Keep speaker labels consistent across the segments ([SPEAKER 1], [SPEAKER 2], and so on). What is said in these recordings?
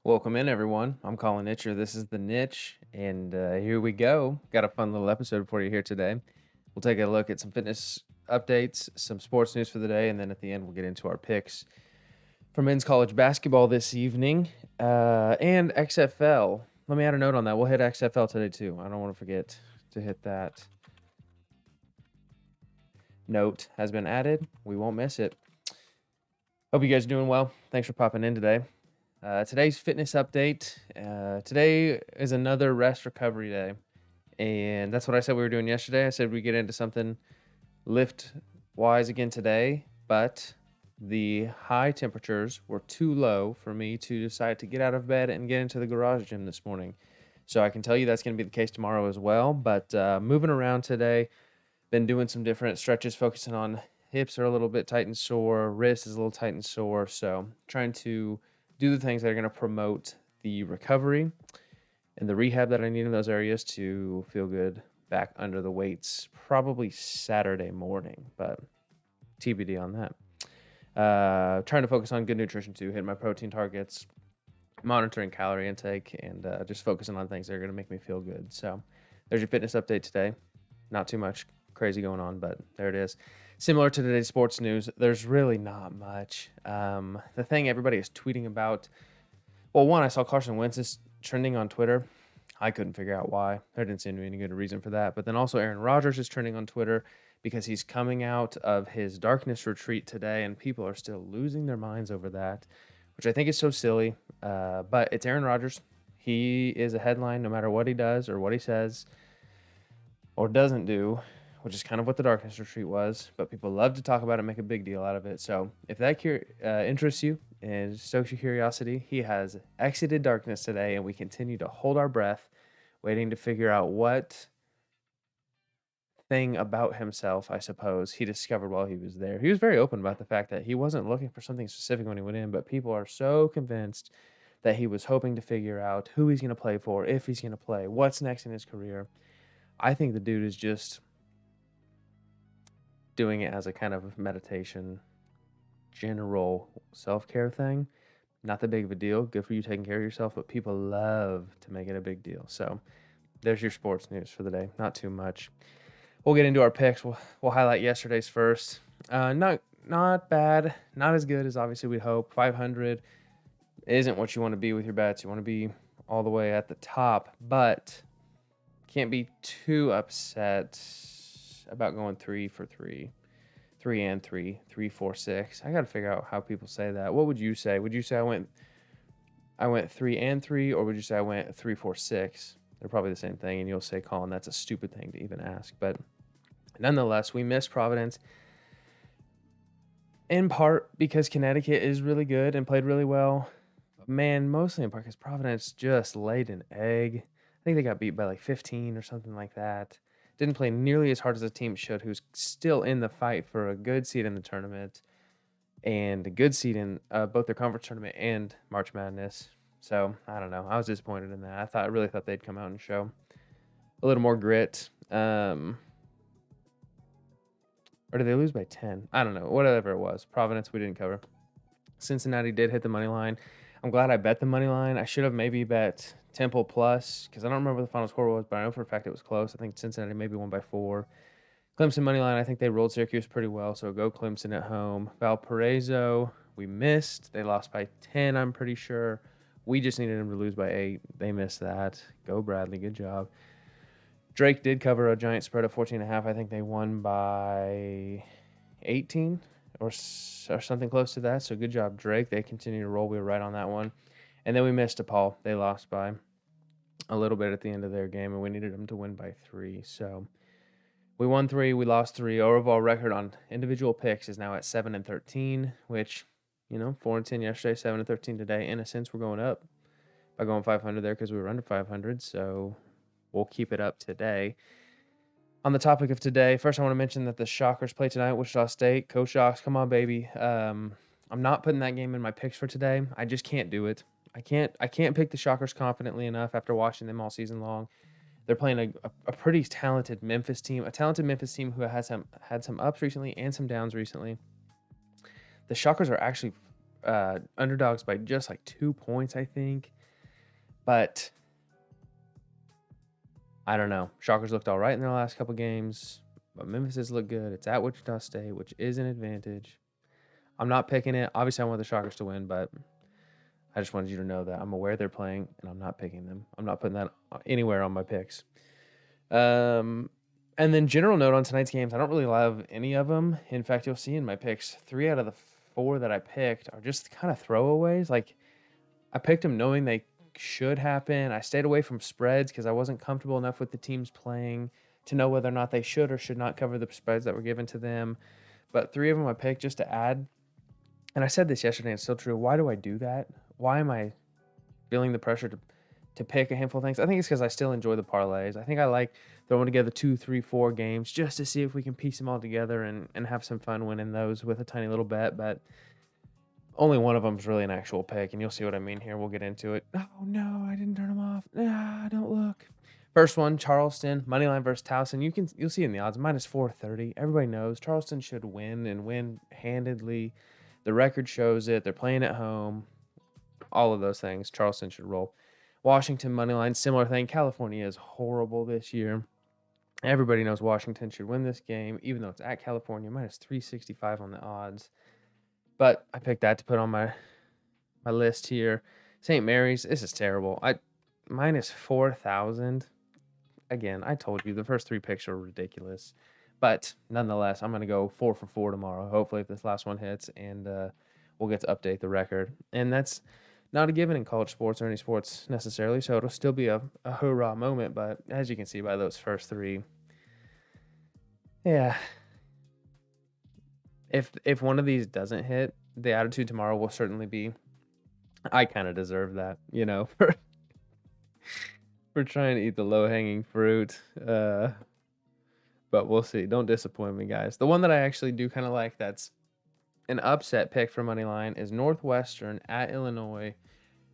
[SPEAKER 1] Welcome in, everyone. I'm Colin Itcher. This is theNitch, and here we go. Got a fun little episode for you here today. We'll take a look at some fitness updates, some sports news for the day, and then at the end, we'll get into our picks for men's college basketball this evening and XFL. Let me add a note on that. We'll hit XFL today, too. I don't want to forget to hit that. Note has been added. We won't miss it. Hope you guys are doing well. Thanks for popping in today. Today's fitness update. Today is another rest recovery day. And that's what I said we were doing yesterday. I said we get into something lift wise again today, but the high temperatures were too low for me to decide to get out of bed and get into the garage gym this morning. So I can tell you that's going to be the case tomorrow as well. But moving around today, been doing some different stretches, focusing on hips are a little bit tight and sore, wrist is a little tight and sore. So trying to do the things that are going to promote the recovery and the rehab that I need in those areas to feel good back under the weights, probably Saturday morning, but TBD on that. Trying to focus on good nutrition too, hitting my protein targets, monitoring calorie intake, and just focusing on things that are going to make me feel good. So there's your fitness update today. Not too much crazy going on, but there it is. Similar to today's sports news, there's really not much. The thing everybody is tweeting about, well, one, I saw Carson Wentz is trending on Twitter. I couldn't figure out why. There didn't seem to be any good reason for that. But then also Aaron Rodgers is trending on Twitter because he's coming out of his darkness retreat today, and people are still losing their minds over that, which I think is so silly. But it's Aaron Rodgers. He is a headline no matter what he does or what he says or doesn't do, which is kind of what the darkness retreat was. But people love to talk about it and make a big deal out of it. So if that interests you and stokes your curiosity, he has exited darkness today, and we continue to hold our breath, waiting to figure out what thing about himself, I suppose, he discovered while he was there. He was very open about the fact that he wasn't looking for something specific when he went in, but people are so convinced that he was hoping to figure out who he's going to play for, if he's going to play, what's next in his career. I think the dude is just doing it as a kind of meditation, general self-care thing. Not that big of a deal. Good for you taking care of yourself, but people love to make it a big deal. So there's your sports news for the day. Not too much. We'll get into our picks. We'll highlight yesterday's first. Not bad. Not as good as obviously we'd hope. 500 isn't what you want to be with your bets. You want to be all the way at the top, but can't be too upset about going 3 for 3. 3 and 3, 3, 4, 6. I got to figure out how people say that. What would you say? Would you say I went 3 and 3, or would you say I went 3, 4, 6? They're probably the same thing, and you'll say, Colin, that's a stupid thing to even ask. But nonetheless, we missed Providence in part because Connecticut is really good and played really well. But man, mostly in part because Providence just laid an egg. I think they got beat by like 15 or something like that. Didn't play nearly as hard as the team should, who's still in the fight for a good seed in the tournament and a good seed in both their conference tournament and March Madness. So, I don't know. I was disappointed in that. I really thought they'd come out and show a little more grit. Or did they lose by 10? I don't know. Whatever it was. Providence, we didn't cover. Cincinnati did hit the money line. I'm glad I bet the money line. I should have maybe bet Temple plus because I don't remember what the final score was, but I know for a fact it was close. I think Cincinnati maybe won by 4. Clemson money line, I think they rolled Syracuse pretty well, so go Clemson at home. Valparaiso, we missed. They lost by 10, I'm pretty sure. We just needed them to lose by 8. They missed that. Go Bradley, good job. Drake did cover a giant spread of 14.5. I think they won by 18 or something close to that. So good job, Drake. They continue to roll. We were right on that one. And then we missed DePaul. They lost by a little bit at the end of their game, and we needed them to win by 3. So we won 3. We lost 3. Our overall record on individual picks is now at 7-13, which, 4-10 yesterday, 7-13 today. In a sense, we're going up by going 500 there because we were under 500. So we'll keep it up today. On the topic of today, first I want to mention that the Shockers play tonight, Wichita State. Coach Shocks, come on, baby. I'm not putting that game in my picks for today. I just can't do it. I can't pick the Shockers confidently enough after watching them all season long. They're playing a pretty talented Memphis team, who has had some ups recently and some downs recently. The Shockers are actually underdogs by just like 2 points, I think. But I don't know. Shockers looked all right in their last couple games, but Memphis has looked good. It's at Wichita State, which is an advantage. I'm not picking it. Obviously, I want the Shockers to win, but I just wanted you to know that I'm aware they're playing, and I'm not picking them. I'm not putting that anywhere on my picks. And then general note on tonight's games, I don't really love any of them. In fact, you'll see in my picks, 3 out of the 4 that I picked are just kind of throwaways. Like, I picked them knowing they should happen. I stayed away from spreads because I wasn't comfortable enough with the teams playing to know whether or not they should or should not cover the spreads that were given to them. But 3 of them I picked just to add. And I said this yesterday, and it's still true. Why do I do that? Why am I feeling the pressure to pick a handful of things? I think it's because I still enjoy the parlays. I think I like throwing together 2, 3, 4 games just to see if we can piece them all together and have some fun winning those with a tiny little bet. But only one of them is really an actual pick, and you'll see what I mean here. We'll get into it. Oh, no, I didn't turn them off. Don't look. First one, Charleston, moneyline versus Towson. You'll see in the odds, minus 430. Everybody knows Charleston should win and win handedly. The record shows it. They're playing at home. All of those things. Charleston should roll. Washington, moneyline, similar thing. California is horrible this year. Everybody knows Washington should win this game, even though it's at California, minus 365 on the odds. But I picked that to put on my list here. St. Mary's, this is terrible. Minus 4,000. Again, I told you the first 3 picks are ridiculous. But nonetheless, I'm going to go 4 for 4 tomorrow. Hopefully, if this last one hits, and we'll get to update the record. And that's not a given in college sports or any sports necessarily, so it'll still be a hoorah moment. But as you can see by those first 3, yeah. If one of these doesn't hit, the attitude tomorrow will certainly be, I kind of deserve that, for trying to eat the low-hanging fruit. But we'll see. Don't disappoint me, guys. The one that I actually do kind of like that's an upset pick for Moneyline is Northwestern at Illinois.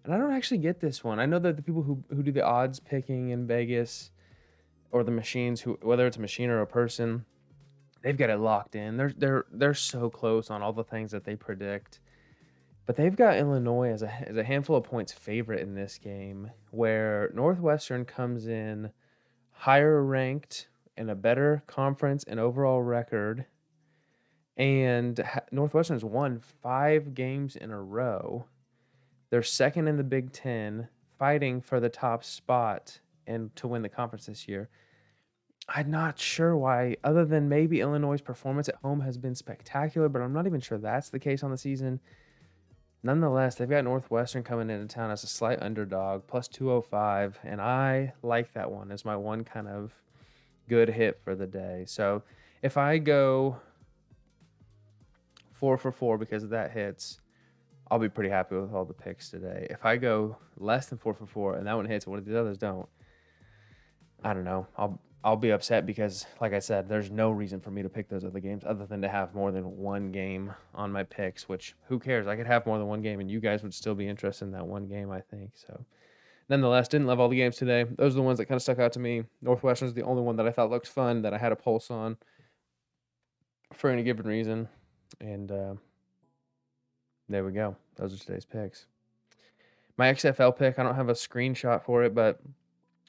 [SPEAKER 1] And I don't actually get this one. I know that the people who do the odds picking in Vegas or the machines, whether it's a machine or a person, they've got it locked in. They're so close on all the things that they predict. But they've got Illinois as a handful of points favorite in this game, where Northwestern comes in higher ranked and a better conference and overall record. And Northwestern's won 5 games in a row. They're second in the Big Ten, fighting for the top spot and to win the conference this year. I'm not sure why, other than maybe Illinois' performance at home has been spectacular, but I'm not even sure that's the case on the season. Nonetheless, they've got Northwestern coming into town as a slight underdog, plus 205, and I like that one as my one kind of good hit for the day. So if I go 4 for 4 because of that hits, I'll be pretty happy with all the picks today. If I go less than 4 for 4 and that one hits and one of the others don't, I don't know. I'll be upset because, like I said, there's no reason for me to pick those other games other than to have more than one game on my picks, which who cares? I could have more than one game and you guys would still be interested in that one game, I think. So nonetheless, didn't love all the games today. Those are the ones that kind of stuck out to me. Northwestern's the only one that I thought looked fun, that I had a pulse on for any given reason. And there we go. Those are today's picks. My XFL pick, I don't have a screenshot for it, but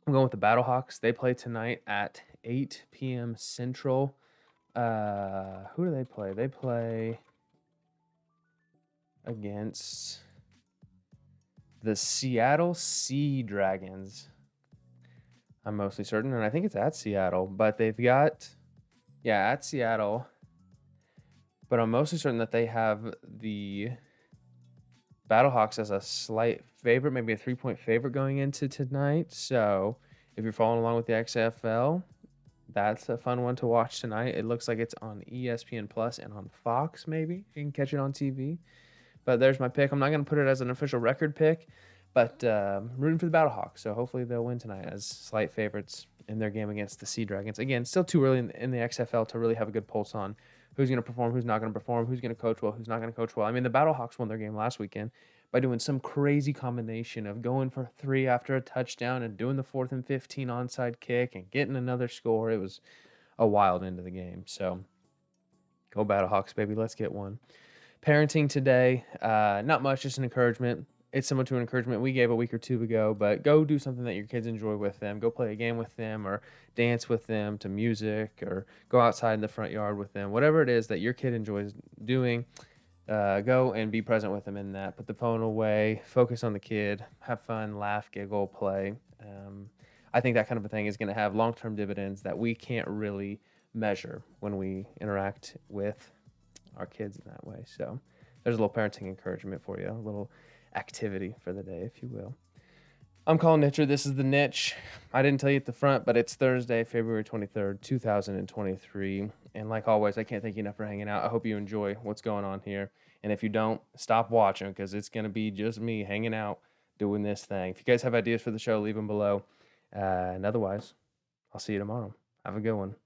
[SPEAKER 1] I'm going with the Battlehawks. They play tonight at 8 p.m. Central. Who do they play? They play against the Seattle Sea Dragons. I'm mostly certain, and I think it's at Seattle. But they've got, at Seattle. But I'm mostly certain that they have the Battlehawks as a slight favorite, maybe a 3-point favorite going into tonight. So if you're following along with the XFL, that's a fun one to watch tonight. It looks like it's on ESPN Plus and on Fox, maybe. You can catch it on TV. But there's my pick. I'm not going to put it as an official record pick, but rooting for the Battlehawks. So hopefully they'll win tonight as slight favorites in their game against the Sea Dragons. Again, still too early in the XFL to really have a good pulse on who's going to perform, who's not going to perform, who's going to coach well, who's not going to coach well. I mean, the Battlehawks won their game last weekend by doing some crazy combination of going for 3 after a touchdown and doing the 4th and 15 onside kick and getting another score. It was a wild end of the game. So go Battlehawks, baby. Let's get one. Parenting today, not much, just an encouragement. It's similar to an encouragement we gave a week or two ago, but go do something that your kids enjoy with them. Go play a game with them or dance with them to music or go outside in the front yard with them. Whatever it is that your kid enjoys doing, go and be present with them in that. Put the phone away, focus on the kid, have fun, laugh, giggle, play. I think that kind of a thing is going to have long-term dividends that we can't really measure when we interact with our kids in that way. So there's a little parenting encouragement for you, a little activity for the day, if you will. I'm Colin Nitcher. This is The Niche. I didn't tell you at the front, but it's Thursday, February 23rd, 2023. And like always, I can't thank you enough for hanging out. I hope you enjoy what's going on here. And if you don't, stop watching because it's going to be just me hanging out doing this thing. If you guys have ideas for the show, leave them below. And otherwise, I'll see you tomorrow. Have a good one.